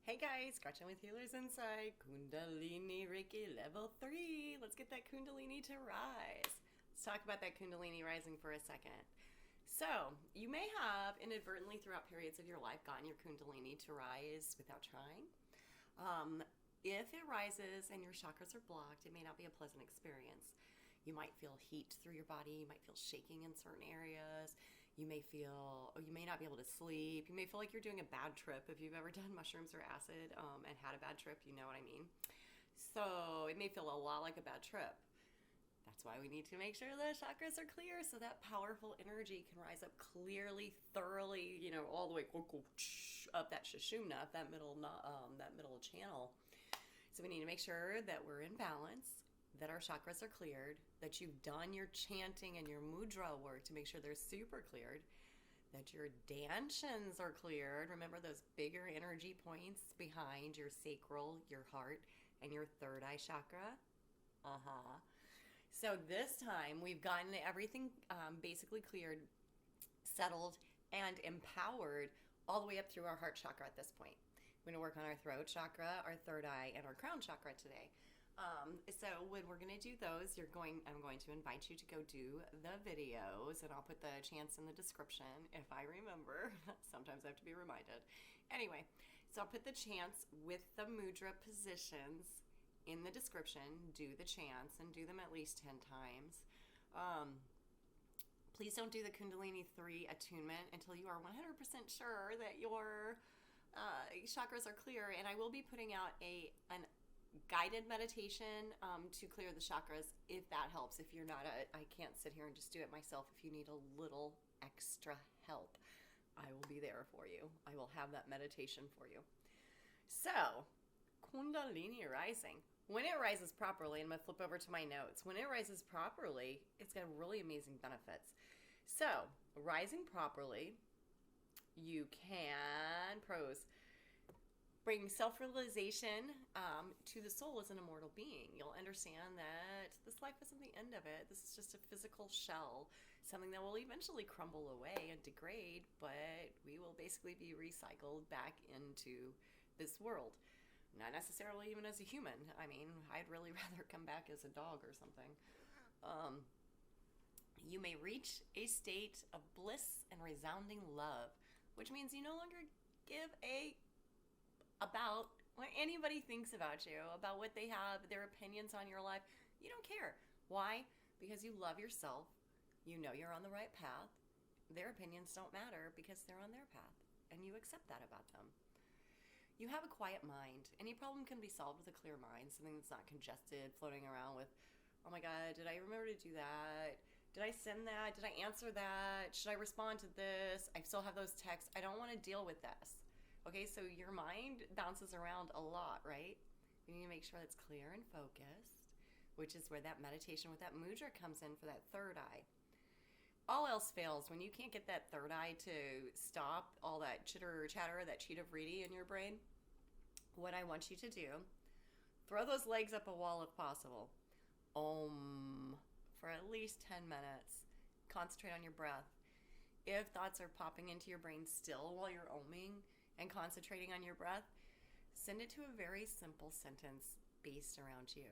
Hey guys, Gretchen with Healers Inside, Kundalini Reiki Level 3. Let's get that Kundalini to rise. Let's talk about that Kundalini rising for a second. So, you may have inadvertently throughout periods of your life gotten your Kundalini to rise without trying. If it rises and your chakras are blocked, it may not be a pleasant experience. You might feel heat through your body. You might feel shaking in certain areas. You may not be able to sleep. You may feel like you're doing a bad trip. If you've ever done mushrooms or acid and had a bad trip, you know what I mean. So it may feel a lot like a bad trip. That's why we need to make sure the chakras are clear so that powerful energy can rise up clearly, thoroughly, all the way up that Shushumna, up that middle channel. So we need to make sure that we're in balance, that our chakras are cleared, that you've done your chanting and your mudra work to make sure they're super cleared, that your dantians are cleared. Remember those bigger energy points behind your sacral, your heart, and your third eye chakra? So this time we've gotten everything basically cleared, settled, and empowered all the way up through our heart chakra at this point. We're going to work on our throat chakra, our third eye, and our crown chakra today. So when we're going to do those, I'm going to invite you to go do the videos, and I'll put the chants in the description if I remember. Sometimes I have to be reminded. Anyway, so I'll put the chants with the mudra positions in the description. Do the chants and do them at least 10 times. Please don't do the Kundalini 3 attunement until you are 100% sure that your chakras are clear. And I will be putting out an guided meditation to clear the chakras if that helps. If you're not, I can't sit here and just do it myself. If you need a little extra help, I will be there for you. I will have that meditation for you. So, Kundalini rising. When it rises properly, I'm going to flip over to my notes. When it rises properly, it's got really amazing benefits. So, rising properly, you can bring self-realization to the soul as an immortal being. You'll understand that this life isn't the end of it. This is just a physical shell, something that will eventually crumble away and degrade, but we will basically be recycled back into this world. Not necessarily even as a human. I mean, I'd really rather come back as a dog or something. You may reach a state of bliss and resounding love, which means you no longer give about what anybody thinks about you, about what they have, their opinions on your life. You don't care. Why? Because you love yourself. You know you're on the right path. Their opinions don't matter because they're on their path, and you accept that about them. You have a quiet mind. Any problem can be solved with a clear mind, something that's not congested, floating around with, oh my God, did I remember to do that? Did I send that? Did I answer that? Should I respond to this? I still have those texts. I don't want to deal with this. Okay, so your mind bounces around a lot, right? You need to make sure that's clear and focused, which is where that meditation with that mudra comes in for that third eye. All else fails when you can't get that third eye to stop all that chitter chatter, that cheetah vritti in your brain. What I want you to do, throw those legs up a wall if possible. Om for at least 10 minutes. Concentrate on your breath. If thoughts are popping into your brain still while you're oming and concentrating on your breath, send it to a very simple sentence based around you.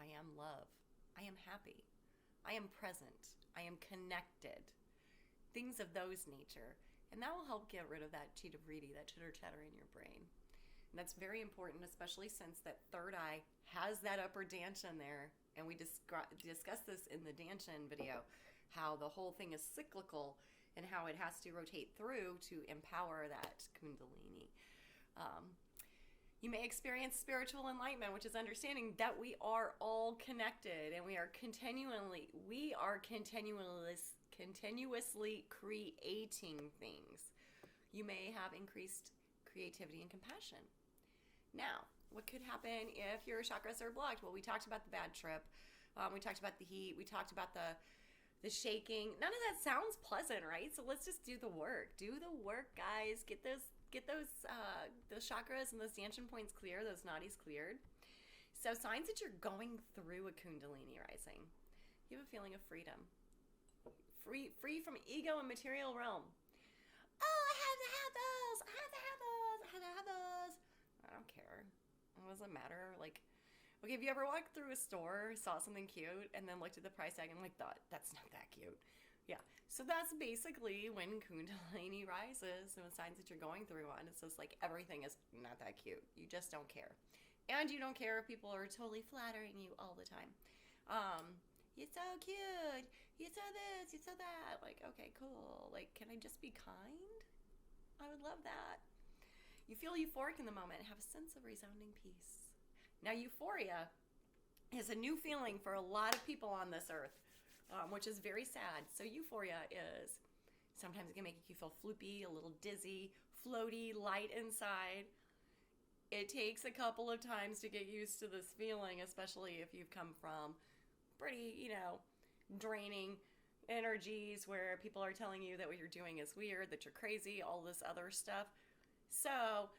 I am love. I am happy. I am present. I am connected. Things of those nature. And that will help get rid of that cheetah vritti, that chitter chatter in your brain. And that's very important, especially since that third eye has that upper dantian there. And we discussed this in the dantian video, how the whole thing is cyclical and how it has to rotate through to empower that Kundalini. You may experience spiritual enlightenment, which is understanding that we are all connected and we are continuously creating things. You may have increased creativity and compassion. Now, what could happen if your chakras are blocked? Well, we talked about the bad trip. We talked about the heat. We talked about the shaking. None of that sounds pleasant, right? So let's just do the work. Do the work, guys. Get those chakras and those dantian points clear, those nadis cleared. So signs that you're going through a Kundalini rising. You have a feeling of freedom. Free from ego and material realm. Oh, I have to have those. I have to have those. I have to have those. What does it matter? Like, okay, have you ever walked through a store, saw something cute, and then looked at the price tag and like thought, that's not that cute? Yeah. So that's basically when Kundalini rises and the signs that you're going through on. It's just like everything is not that cute. You just don't care. And you don't care if people are totally flattering you all the time. You're so cute. You saw this. You saw that. Like, okay, cool. Like, can I just be kind? I would love that. You feel euphoric in the moment and have a sense of resounding peace. Now, euphoria is a new feeling for a lot of people on this earth, which is very sad. So euphoria is sometimes it can make you feel floopy, a little dizzy, floaty, light inside. It takes a couple of times to get used to this feeling, especially if you've come from pretty, draining energies where people are telling you that what you're doing is weird, that you're crazy, all this other stuff. So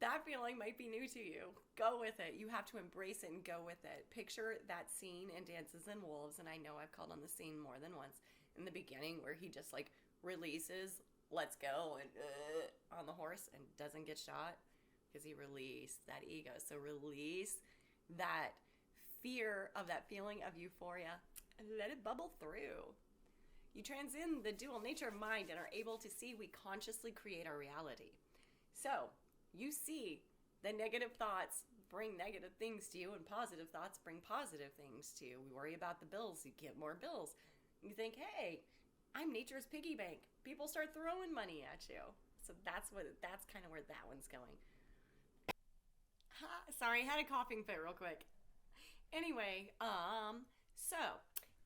that feeling might be new to you. Go with it. You have to embrace it and go with it. Picture that scene in Dances and Wolves, and I know I've called on the scene more than once in the beginning where he just like releases, lets go, and on the horse and doesn't get shot because he released that ego. So release that fear of that feeling of euphoria and let it bubble through. You transcend the dual nature of mind and are able to see we consciously create our reality. So you see the negative thoughts bring negative things to you and positive thoughts bring positive things to you. We worry about the bills, you get more bills. You think, hey, I'm nature's piggy bank. People start throwing money at you. So that's kind of where that one's going. Sorry, I had a coughing fit real quick. Anyway, so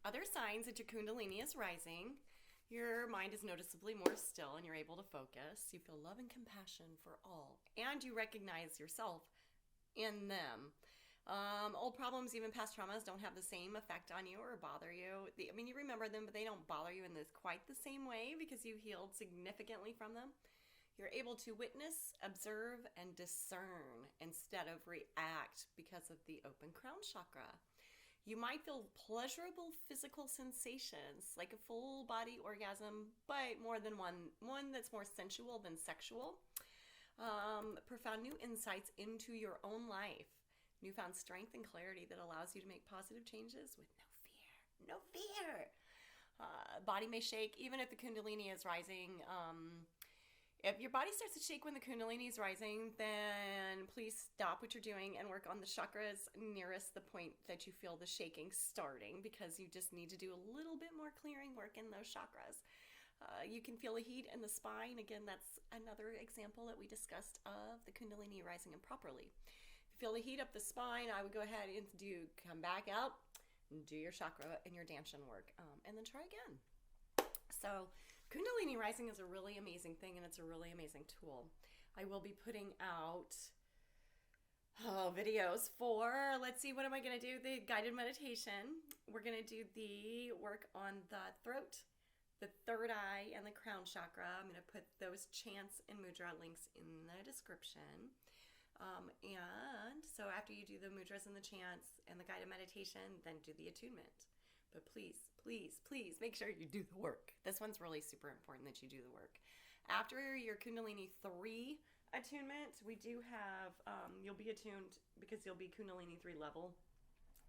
other signs that your Kundalini is rising. Your mind is noticeably more still and you're able to focus. You feel love and compassion for all. And you recognize yourself in them. Old problems, even past traumas, don't have the same effect on you or bother you. You remember them, but they don't bother you in this quite the same way because you healed significantly from them. You're able to witness, observe, and discern instead of react because of the open crown chakra. You might feel pleasurable physical sensations, like a full body orgasm, but more than one that's more sensual than sexual. Profound new insights into your own life. Newfound strength and clarity that allows you to make positive changes with no fear. No fear! Body may shake, even if the Kundalini is rising. If your body starts to shake when the Kundalini is rising, then please stop what you're doing and work on the chakras nearest the point that you feel the shaking starting, because you just need to do a little bit more clearing work in those chakras. You can feel the heat in the spine. Again, that's another example that we discussed of the Kundalini rising improperly. If you feel the heat up the spine, I would go ahead and come back out and do your chakra and your Dantian work, and then try again. So Kundalini rising is a really amazing thing, and it's a really amazing tool. I will be putting out videos for, let's see, what am I going to do? The guided meditation. We're going to do the work on the throat, the third eye, and the crown chakra. I'm going to put those chants and mudra links in the description. And so after you do the mudras and the chants and the guided meditation, then do the attunement. But please, please, please make sure you do the work. This one's really super important that you do the work. After your Kundalini 3 attunement, we do have, you'll be attuned because you'll be Kundalini 3 level.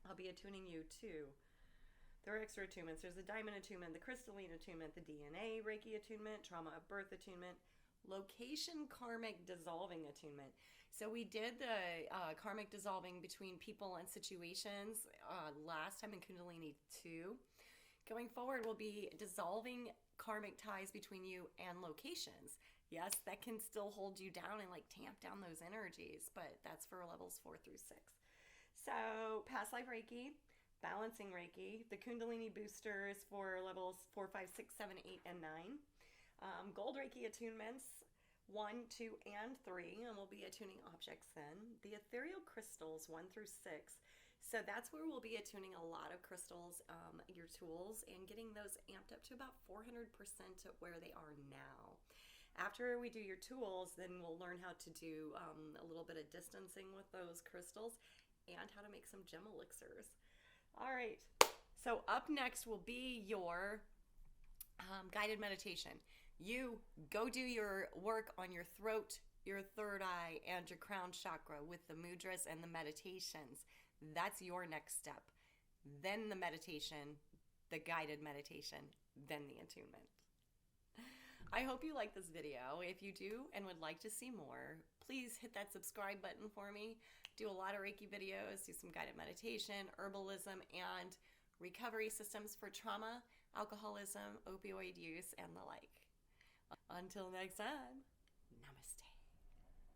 I'll be attuning you to. There are extra attunements. There's the diamond attunement, the crystalline attunement, the DNA Reiki attunement, trauma of birth attunement, location karmic dissolving attunement. So we did the karmic dissolving between people and situations last time in Kundalini 2. Going forward, we'll be dissolving karmic ties between you and locations. Yes, that can still hold you down and like tamp down those energies, but that's for levels 4 through 6. So past life Reiki, balancing Reiki, the Kundalini boosters for levels 4, 5, 6, 7, 8, and 9. Gold Reiki attunements 1, 2, and 3, and we'll be attuning objects then. The ethereal crystals 1 through 6. So that's where we'll be attuning a lot of crystals, your tools, and getting those amped up to about 400% of where they are now. After we do your tools, then we'll learn how to do a little bit of distancing with those crystals and how to make some gem elixirs. All right, so up next will be your guided meditation. You go do your work on your throat, your third eye, and your crown chakra with the mudras and the meditations. That's your next step. Then the meditation, the guided meditation, then the attunement. I hope you like this video. If you do and would like to see more, please hit that subscribe button for me. Do a lot of Reiki videos, do some guided meditation, herbalism, and recovery systems for trauma, alcoholism, opioid use, and the like. Until next time.